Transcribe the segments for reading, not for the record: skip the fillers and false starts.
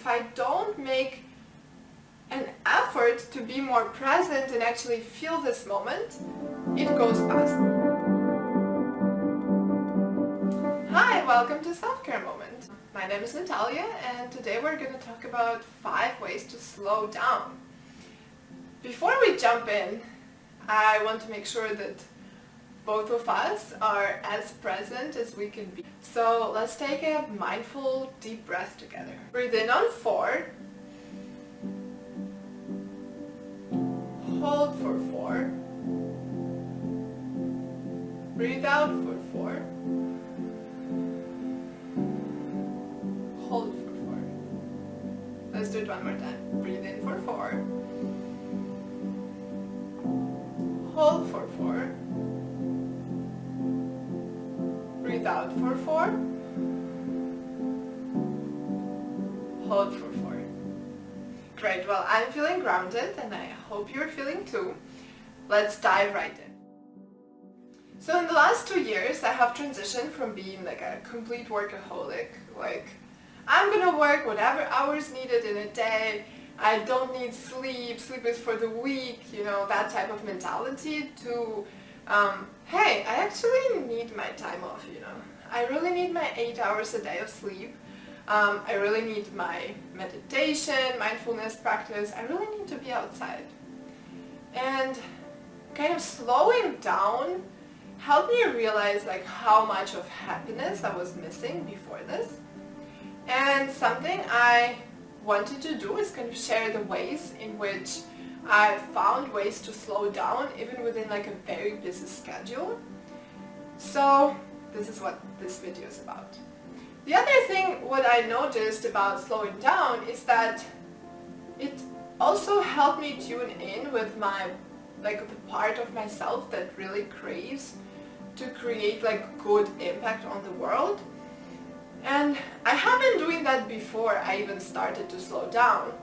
if I don't make an effort to be more present and actually feel this moment, it goes past me. Hi, welcome to Self-Care Moment. My name is Natalia and today we're going to talk about 5 ways to slow down. Before we jump in, I want to make sure that both of us are as present as we can be. So let's take a mindful deep breath together. Breathe in on 4. Hold for 4. Breathe out for 4. Hold for 4. Let's do it one more time. Breathe in for 4. Hold for 4. Breathe out for 4. Hold for 4. Great, well, I'm feeling grounded and I hope you're feeling too. Let's dive right in. So in the last 2 years, I have transitioned from being like a complete workaholic, like I'm gonna work whatever hours needed in a day, I don't need sleep, sleep is for the weak, you know, that type of mentality, to hey, I actually need my time off, you know. I really need my 8 hours a day of sleep. I really need my meditation, mindfulness practice. I really need to be outside. And kind of slowing down helped me realize like how much of happiness I was missing before this. And something I wanted to do is kind of share the ways in which I found ways to slow down even within like a very busy schedule. So this is what this video is about. The other thing what I noticed about slowing down is that it also helped me tune in with my like the part of myself that really craves to create like good impact on the world. And I have been doing that before I even started to slow down,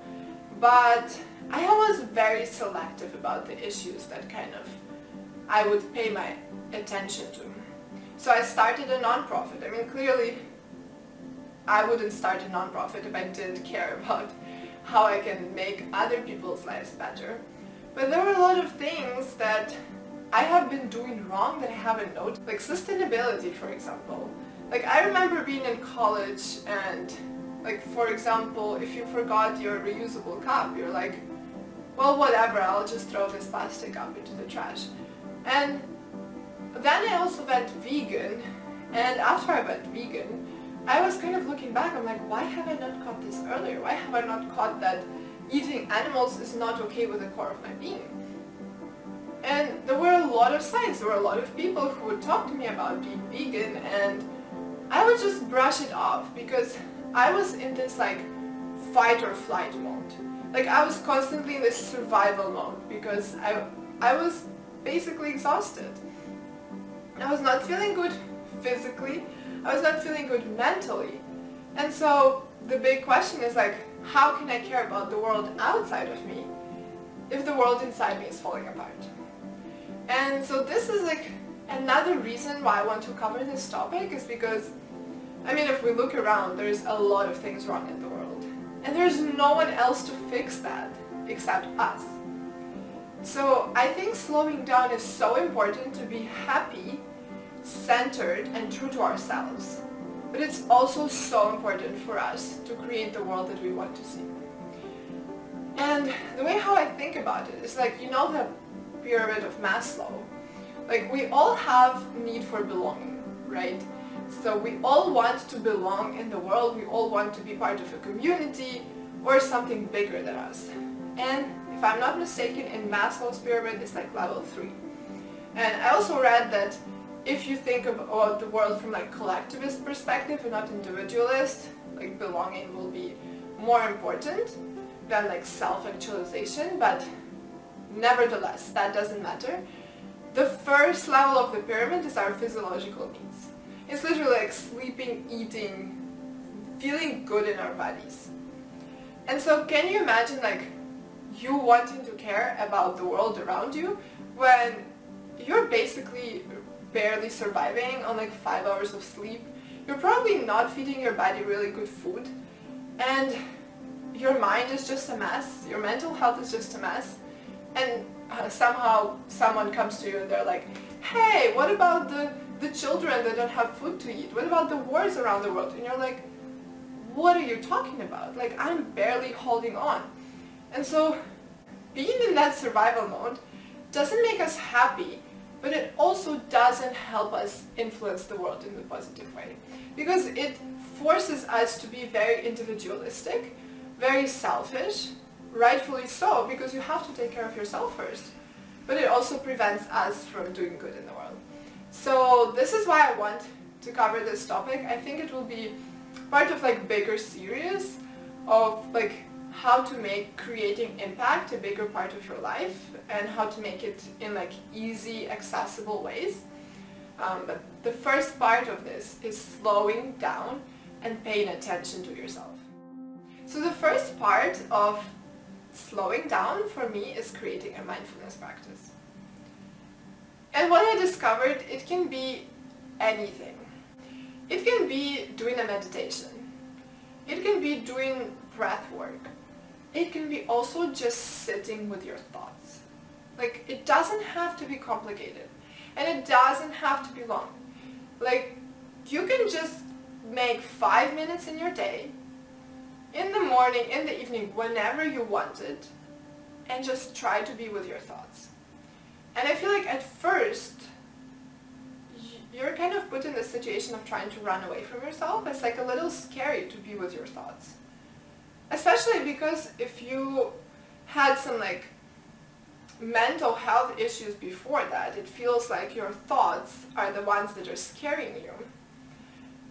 but I was very selective about the issues that kind of I would pay my attention to. So I started a nonprofit. I mean, clearly I wouldn't start a nonprofit if I didn't care about how I can make other people's lives better. But there were a lot of things that I have been doing wrong that I haven't noticed, like sustainability, for example. Like I remember being in college and like, for example, if you forgot your reusable cup, you're like, well, whatever, I'll just throw this plastic cup into the trash. And then I also went vegan, and after I went vegan, I was kind of looking back, I'm like, why have I not caught this earlier? Why have I not caught that eating animals is not okay with the core of my being? And there were a lot of signs, there were a lot of people who would talk to me about being vegan, and I would just brush it off because I was in this like fight or flight mode. Like I was constantly in this survival mode because I was basically exhausted. I was not feeling good physically, I was not feeling good mentally. And so the big question is like, how can I care about the world outside of me if the world inside me is falling apart? And so this is like another reason why I want to cover this topic, is because, I mean, if we look around, there's a lot of things wrong in the world. And there's no one else to fix that except us. So I think slowing down is so important to be happy, centered, and true to ourselves. But it's also so important for us to create the world that we want to see. And the way how I think about it is like, you know, the pyramid of Maslow. Like we all have need for belonging, right? So we all want to belong in the world, we all want to be part of a community or something bigger than us. And if I'm not mistaken, in Maslow's pyramid it's like level 3. And I also read that if you think about the world from like collectivist perspective and not individualist, like belonging will be more important than like self-actualization, but nevertheless, that doesn't matter. The first level of the pyramid is our physiological needs. It's literally like sleeping, eating, feeling good in our bodies. And so can you imagine like you wanting to care about the world around you when you're basically barely surviving on like 5 hours of sleep? You're probably not feeding your body really good food, and your mind is just a mess, your mental health is just a mess, and somehow someone comes to you and they're like, hey, what about the children that don't have food to eat? What about the wars around the world? And you're like, what are you talking about? Like, I'm barely holding on. And so being in that survival mode doesn't make us happy, but it also doesn't help us influence the world in a positive way, because it forces us to be very individualistic, very selfish, rightfully so, because you have to take care of yourself first, but it also prevents us from doing good in the world. So this is why I want to cover this topic. I think it will be part of like bigger series of like how to make creating impact a bigger part of your life and how to make it in like easy, accessible ways. But the first part of this is slowing down and paying attention to yourself. So the first part of slowing down for me is creating a mindfulness practice. And what I discovered, it can be anything. It can be doing a meditation. It can be doing breath work. It can be also just sitting with your thoughts. Like, it doesn't have to be complicated, and it doesn't have to be long. Like, you can just make 5 minutes in your day, in the morning, in the evening, whenever you want it, and just try to be with your thoughts. And I feel like at first, you're kind of put in the situation of trying to run away from yourself. It's like a little scary to be with your thoughts. Especially because if you had some like mental health issues before that, it feels like your thoughts are the ones that are scaring you.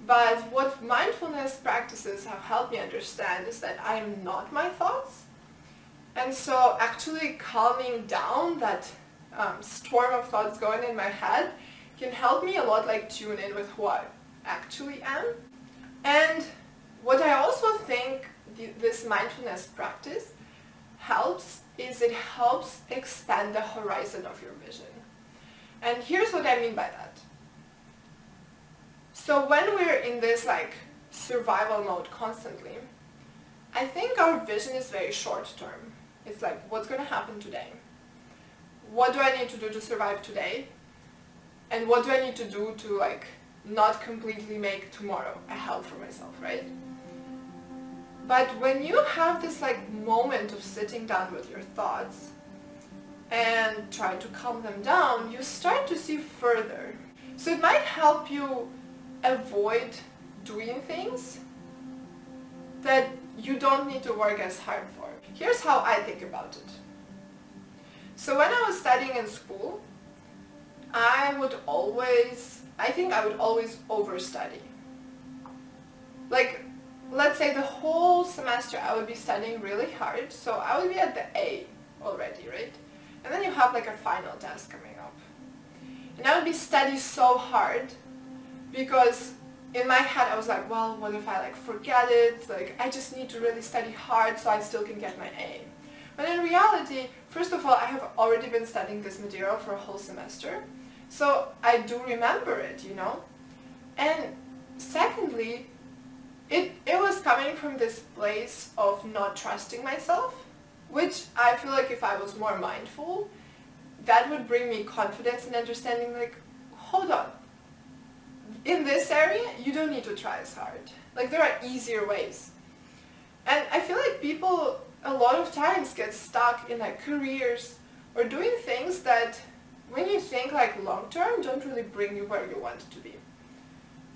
But what mindfulness practices have helped me understand is that I am not my thoughts. And so actually calming down that storm of thoughts going in my head can help me a lot like tune in with who I actually am. And what I also think this mindfulness practice helps is it helps expand the horizon of your vision. And here's what I mean by that. So when we're in this like survival mode constantly, I think our vision is very short term. It's like, what's going to happen today? What do I need to do to survive today? And what do I need to do to like not completely make tomorrow a hell for myself, right? But when you have this like moment of sitting down with your thoughts and try to calm them down, you start to see further. So it might help you avoid doing things that you don't need to work as hard for. Here's how I think about it. So when I was studying in school, I think I would always overstudy. Like, let's say the whole semester I would be studying really hard, so I would be at the A already, right? And then you have like a final test coming up. And I would be studying so hard because in my head I was like, well, what if I like forget it? Like, I just need to really study hard so I still can get my A. But in reality, first of all, I have already been studying this material for a whole semester, so I do remember it, you know? And secondly, it was coming from this place of not trusting myself, which I feel like if I was more mindful, that would bring me confidence and understanding like, hold on, in this area, you don't need to try as hard. Like, there are easier ways. And I feel like people a lot of times get stuck in like careers or doing things that when you think like long term don't really bring you where you want to be.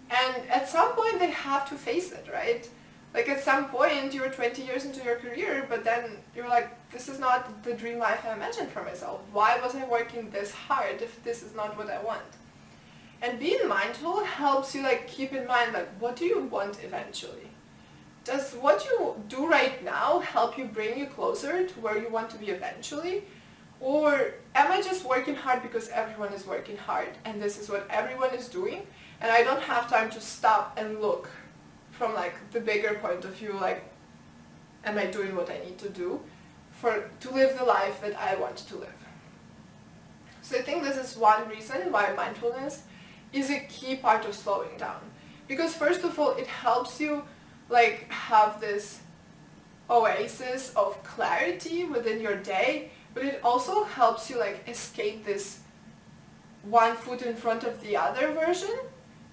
And at some point they have to face it, right? Like at some point you're 20 years into your career, but then you're like, this is not the dream life I imagined for myself. Why was I working this hard if this is not what I want? And being mindful helps you like keep in mind like, what do you want eventually? Does what you do right now help you bring you closer to where you want to be eventually? Or am I just working hard because everyone is working hard and this is what everyone is doing and I don't have time to stop and look from like the bigger point of view, like, am I doing what I need to do to live the life that I want to live? So I think this is one reason why mindfulness is a key part of slowing down. Because first of all, it helps you like have this oasis of clarity within your day, but it also helps you like escape this one foot in front of the other version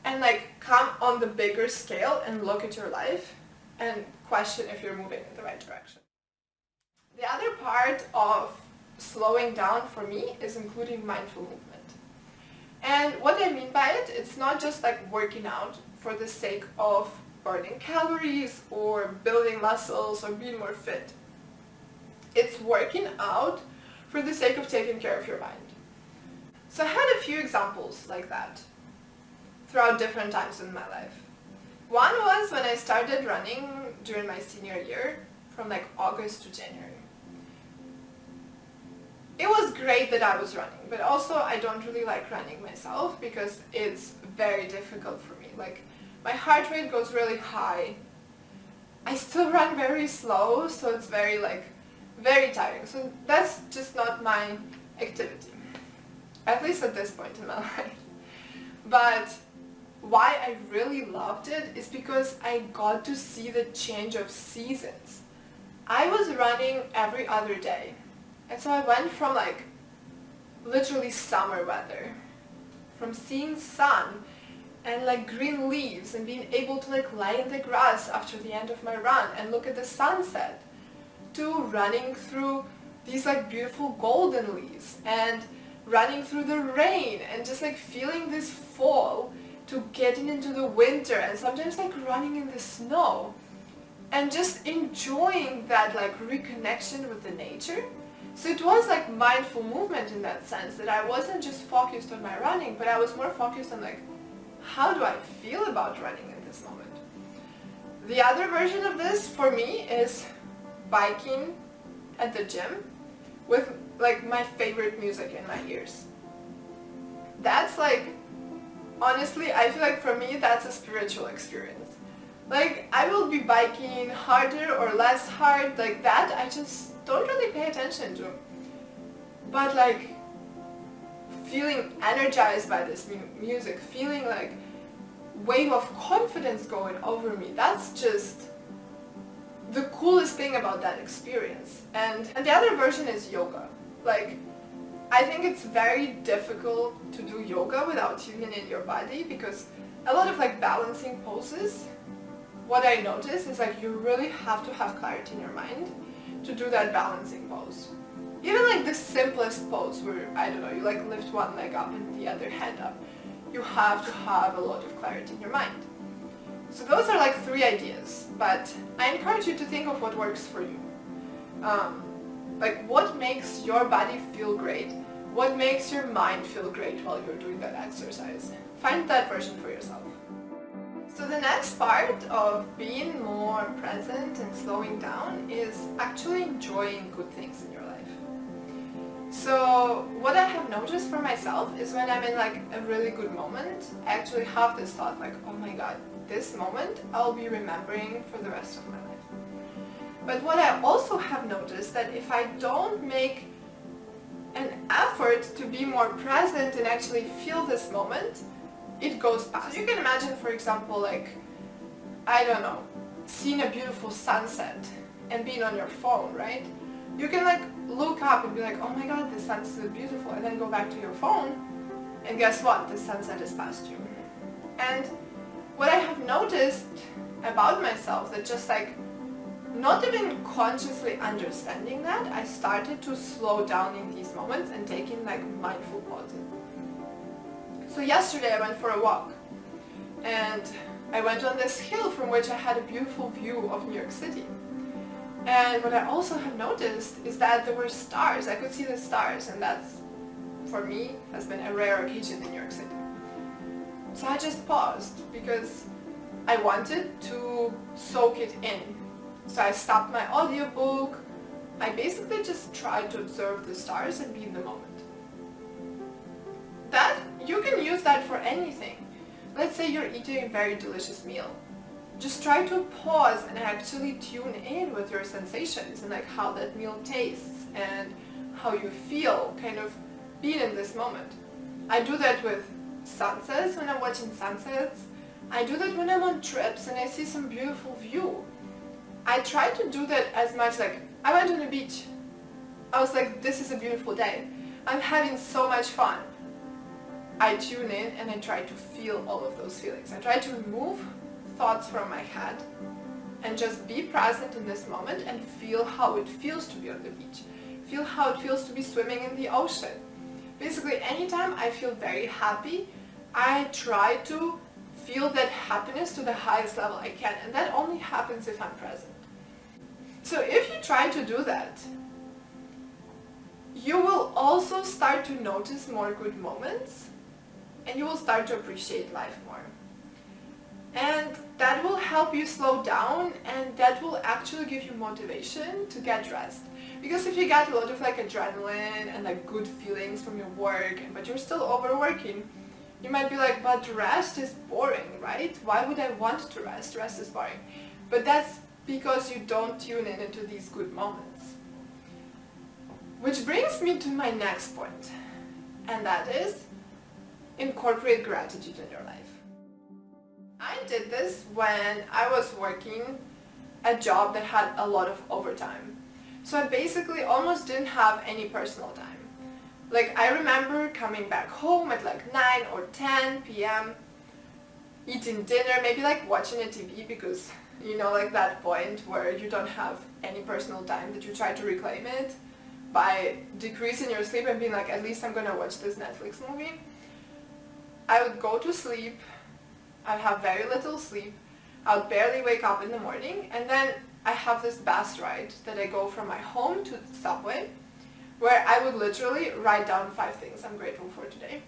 and like come on the bigger scale and look at your life and question if you're moving in the right direction. The other part of slowing down for me is including mindful movement. And what I mean by it, it's not just like working out for the sake of burning calories or building muscles or being more fit. It's working out for the sake of taking care of your mind. So I had a few examples like that throughout different times in my life. One was when I started running during my senior year, from like August to January. It was great that I was running, but also I don't really like running myself because it's very difficult for me. Like my heart rate goes really high. I still run very slow, so it's very tiring. So that's just not my activity, at least at this point in my life. But why I really loved it is because I got to see the change of seasons. I was running every other day. And so I went from like literally summer weather, from seeing sun and like green leaves and being able to like lie in the grass after the end of my run and look at the sunset, to running through these like beautiful golden leaves and running through the rain and just like feeling this fall, to getting into the winter and sometimes like running in the snow and just enjoying that like reconnection with the nature. So it was like mindful movement in that sense, that I wasn't just focused on my running, but I was more focused on like, how do I feel about running in this moment? The other version of this for me is biking at the gym with like my favorite music in my ears. That's like, honestly, I feel like for me that's a spiritual experience. Like I will be biking harder or less hard, like that I just don't really pay attention to. But like feeling energized by this music, feeling like wave of confidence going over me, that's just the coolest thing about that experience. And the other version is yoga. Like I think it's very difficult to do yoga without tuning in your body, because a lot of like balancing poses, what I notice is like you really have to have clarity in your mind to do that balancing pose. Even like the simplest pose where, I don't know, you like lift one leg up and the other hand up, you have to have a lot of clarity in your mind. So those are like 3 ideas, but I encourage you to think of what works for you. Like what makes your body feel great, what makes your mind feel great while you're doing that exercise. Find that version for yourself. So the next part of being more present and slowing down is actually enjoying good things in your life. So what I have noticed for myself is when I'm in like a really good moment, I actually have this thought like, oh my god, this moment I'll be remembering for the rest of my life. But what I also have noticed, that if I don't make an effort to be more present and actually feel this moment, it goes past. So you can imagine, for example, like, I don't know, seeing a beautiful sunset and being on your phone, right? You can like look up and be like, oh my god, the sunset is beautiful, and then go back to your phone, and guess what? The sunset is past you. And what I have noticed about myself, that just like not even consciously understanding that, I started to slow down in these moments and taking like mindful pauses. So yesterday I went for a walk, and I went on this hill from which I had a beautiful view of New York City. And what I also have noticed is that there were stars. I could see the stars, and that's, for me, has been a rare occasion in New York City. So I just paused because I wanted to soak it in. So I stopped my audiobook. I basically just tried to observe the stars and be in the moment. That, you can use that for anything. Let's say you're eating a very delicious meal. Just try to pause and actually tune in with your sensations and like how that meal tastes and how you feel, kind of being in this moment. I do that with sunsets when I'm watching sunsets. I do that when I'm on trips and I see some beautiful view. I tried to do that as much. Like, I went on the beach. I was like, this is a beautiful day. I'm having so much fun. I tune in and I try to feel all of those feelings. I try to remove thoughts from my head and just be present in this moment and feel how it feels to be on the beach. Feel how it feels to be swimming in the ocean. Basically, anytime I feel very happy, I try to feel that happiness to the highest level I can, and that only happens if I'm present. So if you try to do that, you will also start to notice more good moments, and you will start to appreciate life more. And that will help you slow down, and that will actually give you motivation to get rest. Because if you get a lot of like adrenaline and like good feelings from your work, but you're still overworking, you might be like, but rest is boring, right? Why would I want to rest? Rest is boring. But that's because you don't tune in into these good moments. Which brings me to my next point, and that is incorporate gratitude in your life. I did this when I was working a job that had a lot of overtime. So I basically almost didn't have any personal time. Like, I remember coming back home at like 9 or 10 p.m., eating dinner, maybe like watching a TV, because you know, like that point where you don't have any personal time, that you try to reclaim it by decreasing your sleep and being like, at least I'm gonna watch this Netflix movie. I would go to sleep, I'd have very little sleep, I would barely wake up in the morning, and then I have this bus ride that I go from my home to the subway, where I would literally write down 5 things I'm grateful for today,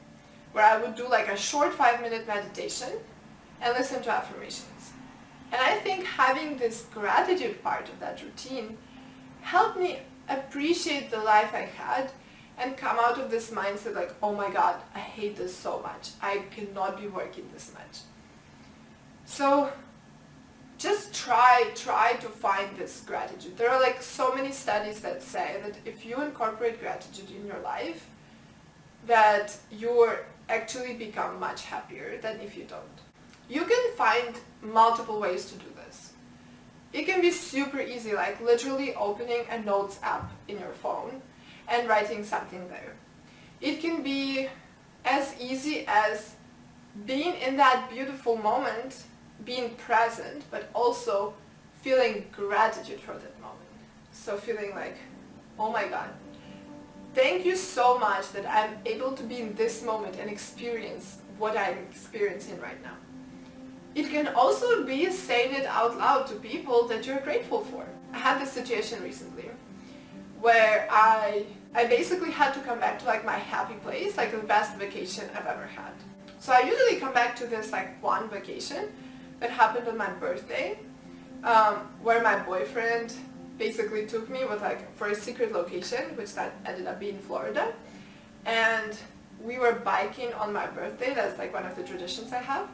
where I would do like a short 5-minute meditation and listen to affirmations. And I think having this gratitude part of that routine helped me appreciate the life I had and come out of this mindset like, oh my god, I hate this so much. I cannot be working this much. So just try to find this gratitude. There are like so many studies that say that if you incorporate gratitude in your life, that you actually become much happier than if you don't. You can find multiple ways to do this. It can be super easy, like literally opening a notes app in your phone and writing something there. It can be as easy as being in that beautiful moment, being present, but also feeling gratitude for that moment. So feeling like, oh my god, thank you so much that I'm able to be in this moment and experience what I'm experiencing right now. It can also be saying it out loud to people that you're grateful for. I had this situation recently where I basically had to come back to like my happy place, like the best vacation I've ever had. So I usually come back to this like one vacation that happened on my birthday, where my boyfriend basically took me with like for a secret location, which that ended up being Florida, and we were biking on my birthday. That's like one of the traditions I have.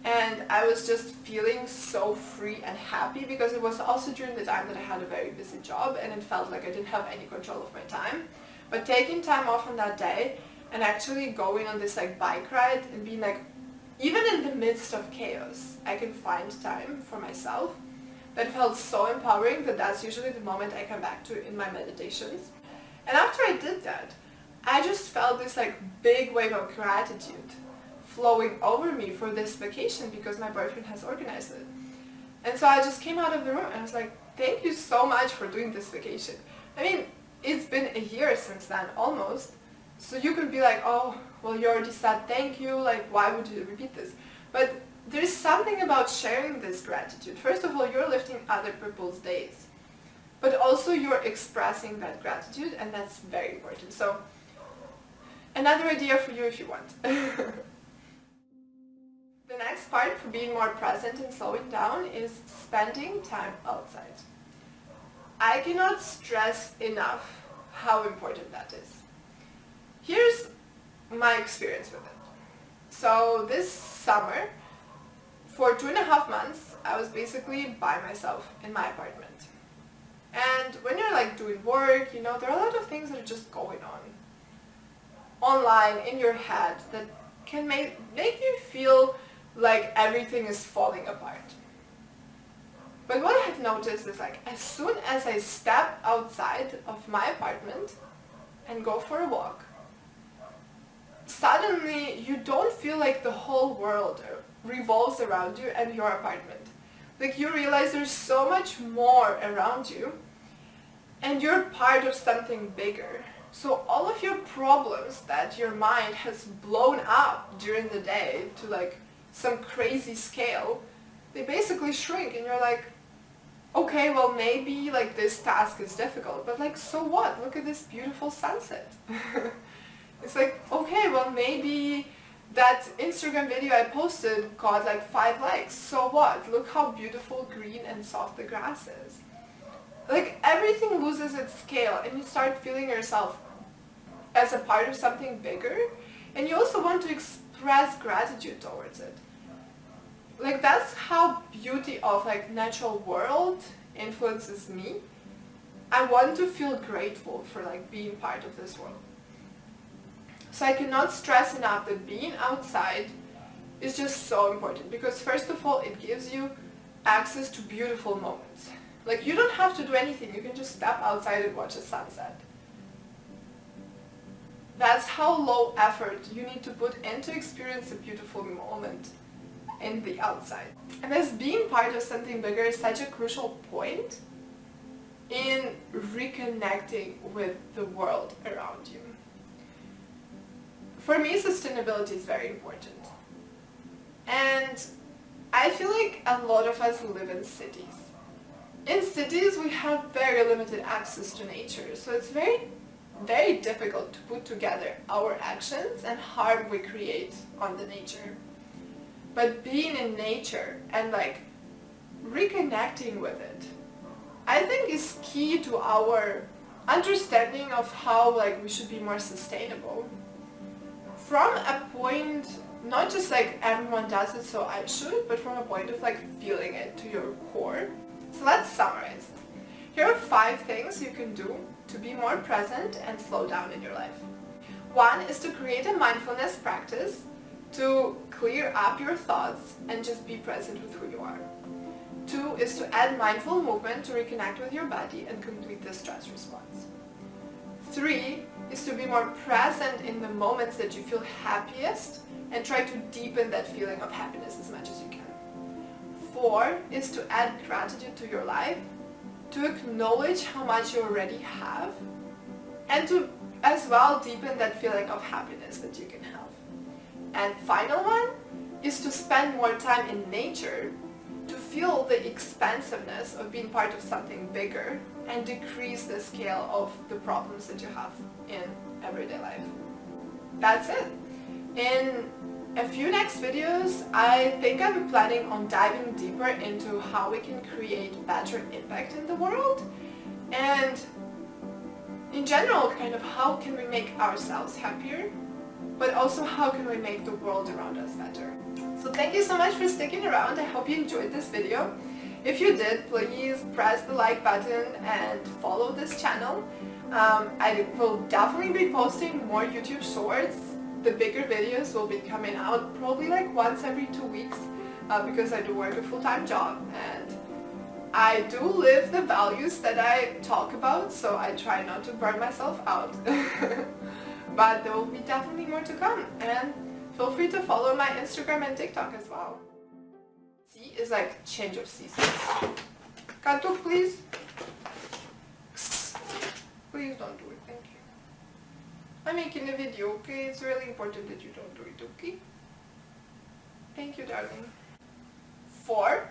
And I was just feeling so free and happy, because it was also during the time that I had a very busy job and it felt like I didn't have any control of my time. But taking time off on that day and actually going on this like bike ride and being like, even in the midst of chaos, I can find time for myself. That felt so empowering that that's usually the moment I come back to in my meditations. And after I did that, I just felt this like big wave of gratitude flowing over me for this vacation, because my boyfriend has organized it. And so I just came out of the room and I was like, thank you so much for doing this vacation. I mean, it's been a year since then, almost. So you could be like, oh, well, you already said thank you, like, why would you repeat this? But there's something about sharing this gratitude. First of all, you're lifting other people's days, but also you're expressing that gratitude, and that's very important. So another idea for you if you want. The next part for being more present and slowing down is spending time outside. I cannot stress enough how important that is. Here's my experience with it. So this summer, for 2.5 months, I was basically by myself in my apartment. And when you're like doing work, you know, there are a lot of things that are just going on online in your head that can make you feel like everything is falling apart. But what I've noticed is like as soon as I step outside of my apartment and go for a walk, suddenly you don't feel like the whole world revolves around you and your apartment. Like you realize there's so much more around you and you're part of something bigger. So all of your problems that your mind has blown up during the day to like some crazy scale, they basically shrink and you're like, okay, well maybe like this task is difficult, but like so what? Look at this beautiful sunset. It's like, okay, well maybe that Instagram video I posted got like 5 likes. So what? Look how beautiful, green and soft the grass is. Like everything loses its scale and you start feeling yourself as a part of something bigger, and you also want to express gratitude towards it. Like that's how beauty of like natural world influences me. I want to feel grateful for like being part of this world. So I cannot stress enough that being outside is just so important, because first of all it gives you access to beautiful moments. Like you don't have to do anything, you can just step outside and watch a sunset. That's how low effort you need to put in to experience a beautiful moment in the outside. And as being part of something bigger is such a crucial point in reconnecting with the world around you. For me, sustainability is very important. And I feel like a lot of us live in cities. In cities, we have very limited access to nature, so it's very difficult to put together our actions and harm we create on the nature. But being in nature and like reconnecting with it, I think is key to our understanding of how like we should be more sustainable. From a point, not just like everyone does it so I should, but from a point of like feeling it to your core. So let's summarize. Here are 5 things you can do to be more present and slow down in your life. 1 is to create a mindfulness practice to clear up your thoughts and just be present with who you are. 2 is to add mindful movement to reconnect with your body and complete the stress response. 3 is to be more present in the moments that you feel happiest and try to deepen that feeling of happiness as much as you can. 4 is to add gratitude to your life, to acknowledge how much you already have, and to as well deepen that feeling of happiness that you can have. And final one is to spend more time in nature to feel the expansiveness of being part of something bigger and decrease the scale of the problems that you have in everyday life. That's it. In a few next videos, I think I'm planning on diving deeper into how we can create better impact in the world, and in general, kind of how can we make ourselves happier, but also how can we make the world around us better. So thank you so much for sticking around. I hope you enjoyed this video. If you did, please press the like button and follow this channel. I will definitely be posting more YouTube shorts. The bigger videos will be coming out probably like once every 2 weeks because I do work a full-time job and I do live the values that I talk about, so I try not to burn myself out. But there will be definitely more to come, and feel free to follow my Instagram and TikTok as well. C is like change of seasons. Katuk, please. Please don't do it, thank you. I'm making a video, okay? It's really important that you don't do it, okay? Thank you, darling. 4